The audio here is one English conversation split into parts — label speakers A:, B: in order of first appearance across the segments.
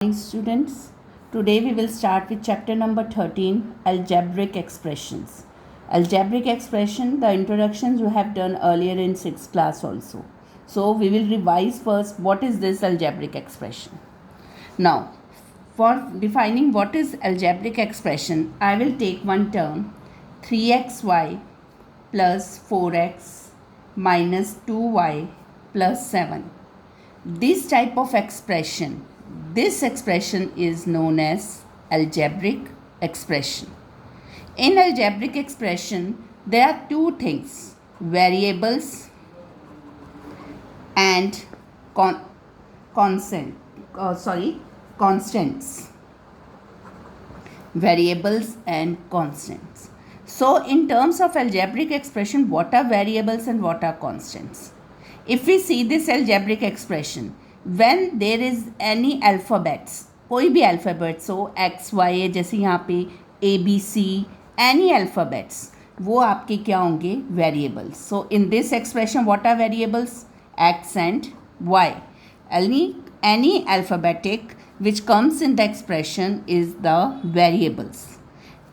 A: Morning students, today we will start with chapter number 13, algebraic expressions. Algebraic expression, the introductions you have done earlier in 6th class also. So we will revise first what is this algebraic expression. Now, for defining what is algebraic expression, I will take one term 3xy plus 4x minus 2y plus 7. This type of expression, this expression is known as algebraic expression. In algebraic expression, there are two things, variables and constants. Variables and constants. So in terms of algebraic expression, what are variables and what are constants? If we see this algebraic expression, when there is any alphabets, कोई भी alphabets हो x y है, जैसे यहाँ पे a b c, any alphabets, वो आपके क्या होंगे variables. So in this expression what are variables? X and y. Any alphabetic which comes in the expression is the variables.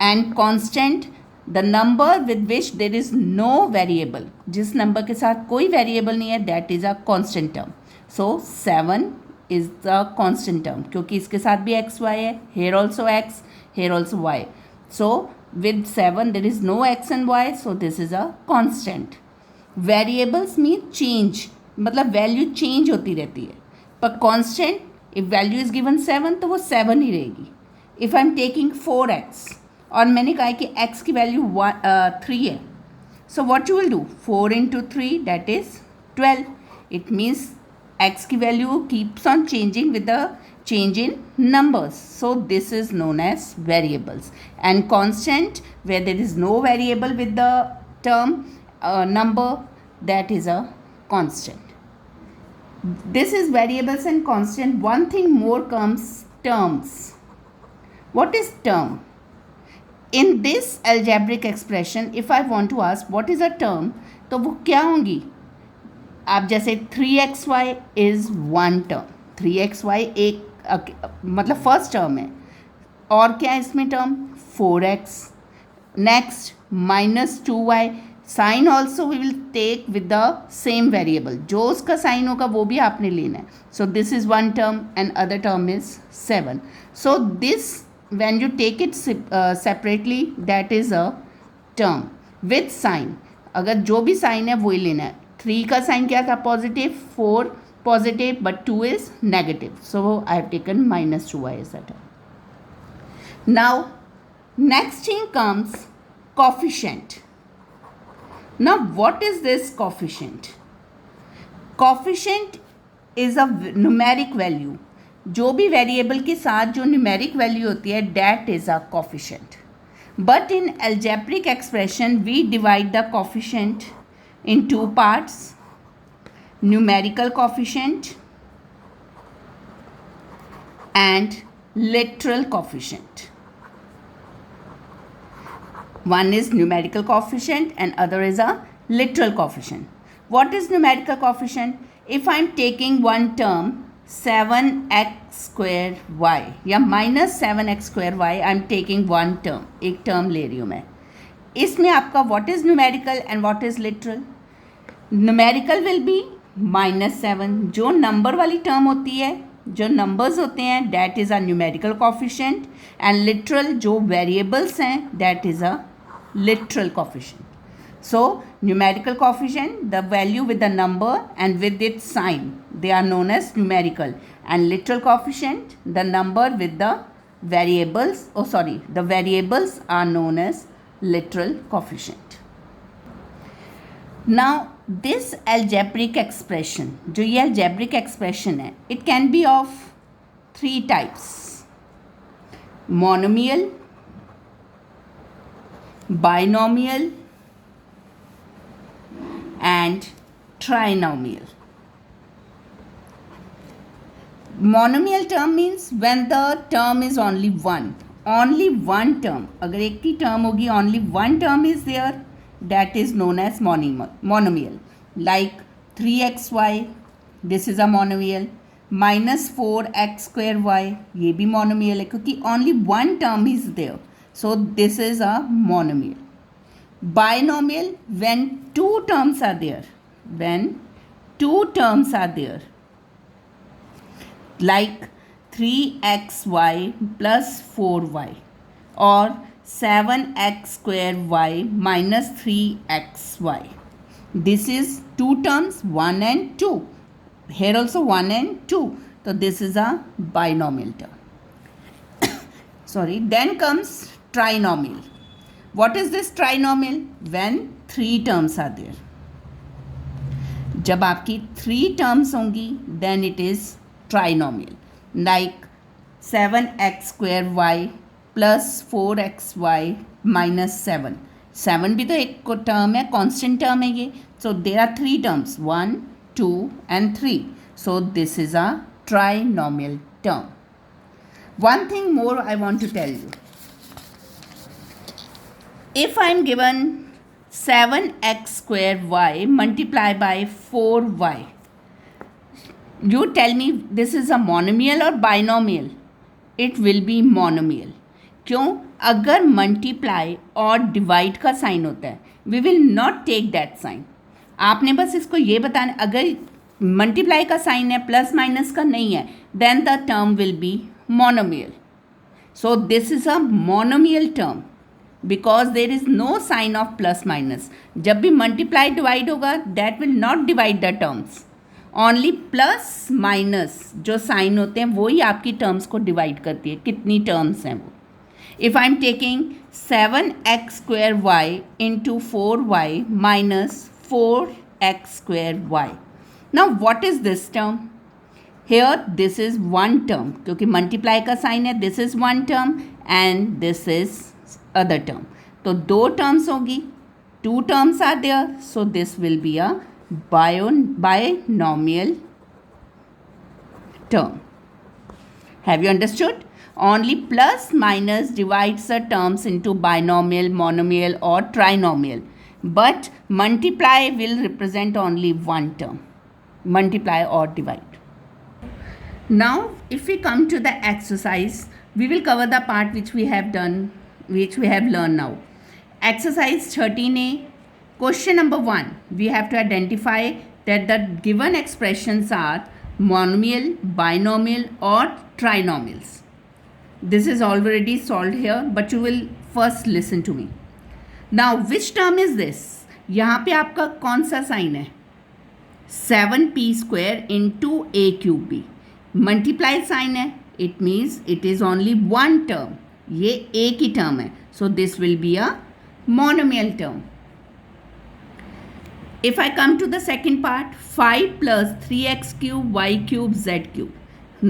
A: And constant, the number with which there is no variable, जिस number के साथ कोई variable नहीं है, that is a constant term. So 7 is the constant term क्योंकि इसके साथ भी x y है, here also x, here also y. So with 7 there is no x and y, so this is a constant. Variables mean change, मतलब value change होती रहती है. पर constant, if value is given 7 तो वो 7 ही रहेगी. If I am taking 4x और मैंने कहा कि x की वैल्यू 3 है, so what you will do, 4 into 3 that is 12. It means x की value keeps on changing with the change in numbers. So this is known as variables. And constant, where there is no variable with the term number, that is a constant. This is variables and constant. One thing more comes, terms. What is term? In this algebraic expression, if I want to ask what is a term, तो वो क्या होंगी? आप जैसे 3xy is one term, 3xy एक मतलब first term है. और क्या है इसमें term? 4x. Next minus 2y. Sign also we will take with the same variable, जो उसका साइन होगा वो भी आपने लेना है. So this is one term and other term is 7. So this when you take it separately, that is a term with sign. अगर जो भी साइन है वही लेना है. 3 का साइन क्या था? Positive. 4 positive but 2 is negative, so I have taken minus 2y as a term. Now next thing comes coefficient. Now what is this coefficient? Coefficient is a numeric value. जो भी variable के साथ जो numeric value होती है, that is a coefficient. But in algebraic expression we divide the coefficient into parts, numerical coefficient and literal coefficient. One is numerical coefficient and other is a literal coefficient. What is numerical coefficient? If I am taking one term 7x square y या minus 7x square y, I am taking one term, एक term ले रही हूँ मैं. इसमें आपका what is numerical and what is literal? Numerical will be minus 7. जो number वाली term होती है, जो numbers होते हैं, that is a numerical coefficient. and literal जो variables हैं, that is a literal coefficient. So numerical coefficient, the value with the number and with its sign, they are known as numerical. And literal coefficient, the number with the variables, the variables are known as literal coefficient. Now this algebraic expression, जो ये algebraic expression है, it can be of 3 types: monomial, binomial and trinomial. Monomial term means when the term is only one term. अगर एक ही term होगी, only one term is there, that is known as monomial. Like 3xy, this is a monomial. Minus 4x²y, ये भी monomial है क्योंकि only one term is there, so this is a monomial. Binomial, when two terms are there, like 3xy plus 4y or 7x² minus 3xy. This is two terms, 1 and 2. Here also 1 and 2. So this is a binomial term. Sorry. Then comes trinomial. What is this trinomial? When three terms are there. जब आपकी 3 terms होंगी, then it is trinomial. Like 7x² plus 4xy minus 7. 7 भी तो एक term है, constant term है ये. So there are 3 terms, 1, 2 and 3. So this is a trinomial term. One thing more I want to tell you. If I am given 7x² multiplied by 4y, you tell me this is a monomial or binomial? It will be monomial. क्यों? अगर multiply और divide का sign होता है, we will not take that sign. आपने बस इसको ये बताना, अगर मल्टीप्लाई का साइन है, प्लस माइनस का नहीं है, then the term will be monomial. So this is a monomial term because there is no sign of plus minus. जब भी मल्टीप्लाई डिवाइड होगा, that will not divide the terms. Only plus minus जो sign होते हैं वही आपकी terms को divide करती है, कितनी टर्म्स हैं वो. If I am taking 7x² into 4y minus 4x²y. Now what is this term? Here this is one term, क्योंकि मल्टीप्लाई का साइन है. This is one term and this is other term. तो 2 terms होगी, 2 terms are there, so this will be a binomial term. Have you understood? Only plus minus divides the terms into binomial, monomial or trinomial. But multiply will represent only one term. Multiply or divide. Now, if we come to the exercise, we will cover the part which we have done, which we have learned now. Exercise 13A. Question number 1, we have to identify that the given expressions are monomial, binomial or trinomials. This is already solved here, but you will first listen to me. Now, which term is this? यहाँ पे आपका कौन सा sign है? 7p² into a³ multiply sign है. It means it is only one term. ये एक ही term है. So this will be a monomial term. If I come to the second part, 5 plus 3x³ y³ z³.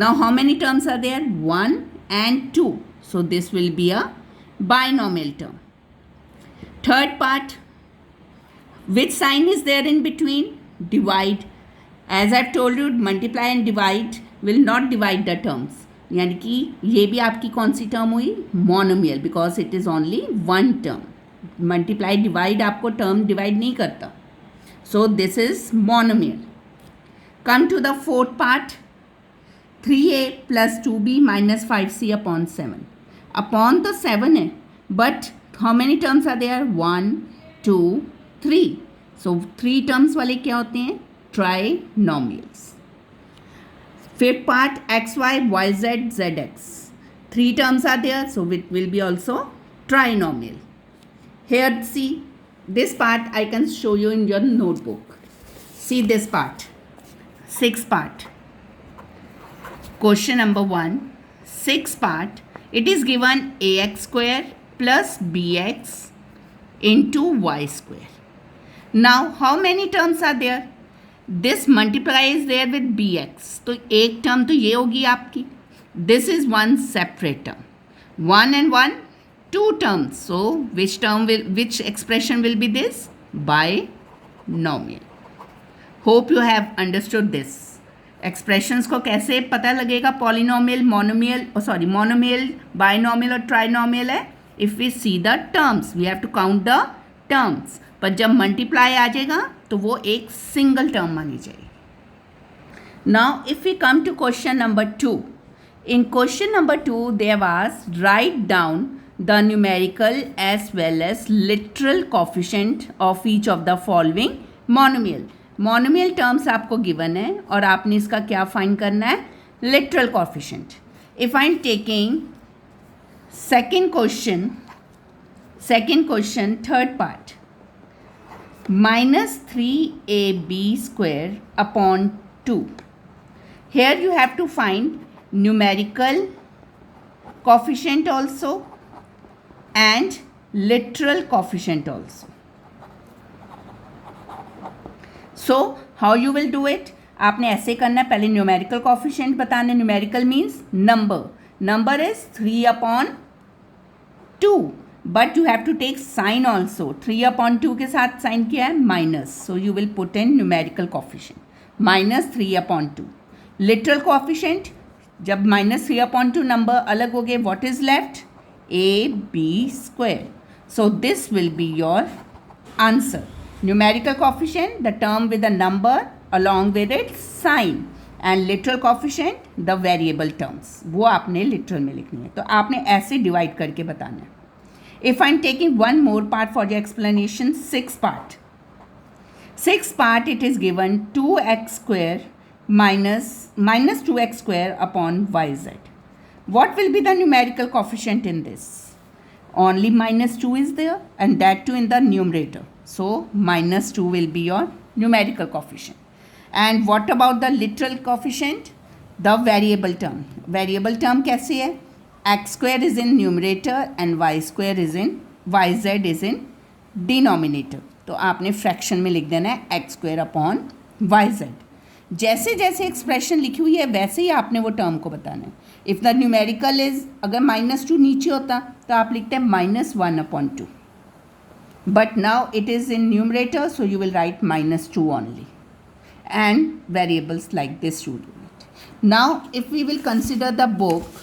A: Now how many terms are there? 1 and 2. So this will be a binomial term. Third part, which sign is there in between? Divide. As I've told you, multiply and divide will not divide the terms. यानी कि ये भी आपकी कौन सी term हुई? Monomial, because it is only one term. Multiply divide आपको term divide नहीं करता. So this is monomial. Come to the fourth part. 3a plus 2b minus 5c upon 7. Upon तो 7 है, but how many terms are there? 1, 2, 3. So 3 terms वाले क्या होते हैं? Trinomials. Fifth part, xy, yz, zx. 3 terms are there, so it will be also trinomial. Here see. This part I can show you in your notebook. See this part. 6th part. Question number 1. 6th part. It is given ax² plus bx into y². Now how many terms are there? This multiply is there with bx. तो एक term तो ये होगी आपकी. This is one separate term. 1 and 1. 2 terms. So which expression will be this? Binomial. Hope you have understood this. Expressions को कैसे पता लगेगा polynomial, monomial, binomial और trinomial है? If we see the terms, we have to count the terms. पर जब multiply आ जाएगा तो वो एक single term मानी जाएगी. Now, if we come to question number 2, in question number 2, they have asked write down the numerical as well as literal coefficient of each of the following monomial. Monomial terms आपको given है और आपने इसका क्या find करना है, literal coefficient. If I am taking second question third part, -3ab² upon 2. Here you have to find numerical coefficient also and literal coefficient also. So how you will do it? आपने ऐसे करना है, पहले numerical coefficient बताने. Numerical means number is 3/2, but you have to take sign also. 3/2 के साथ sign किया है minus, so you will put in numerical coefficient -3/2. Literal coefficient, जब -3/2 नंबर अलग हो गए, what is left, ab². So this will be your answer. Numerical coefficient, the term with a number along with its sign, and literal coefficient, the variable terms. वो आपने literal में लिखनी है, तो आपने ऐसे divide करके बताना है. If I'm taking one more part for the explanation, sixth part, it is given 2x² minus 2x² upon yz. What will be the numerical coefficient in this? Only -2 is there, and that too in the numerator. So -2 will be your numerical coefficient. And what about the literal coefficient? The variable term. Variable term कैसे है? x² is in numerator and yz is in denominator. तो आपने fraction में लिख देना है x² upon yz. जैसे जैसे एक्सप्रेशन लिखी हुई है वैसे ही आपने वो टर्म को बताना है. इफ़ द न्यूमेरिकल इज, अगर -2 नीचे होता तो आप लिखते हैं -1/2. But now it is in numerator, so you will write -2 only. And variables like this you do it. Now, if we will consider the book,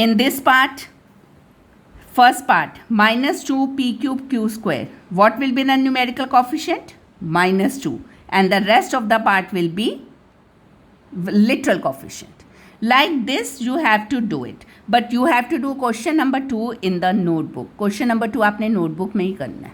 A: in this part, first part, -2p³ q². What will be the numerical coefficient? -2. And the rest of the part will be literal coefficient. Like this you have to do it, but you have to do question number 2 in the notebook. Question number 2 आपने notebook में ही करना है.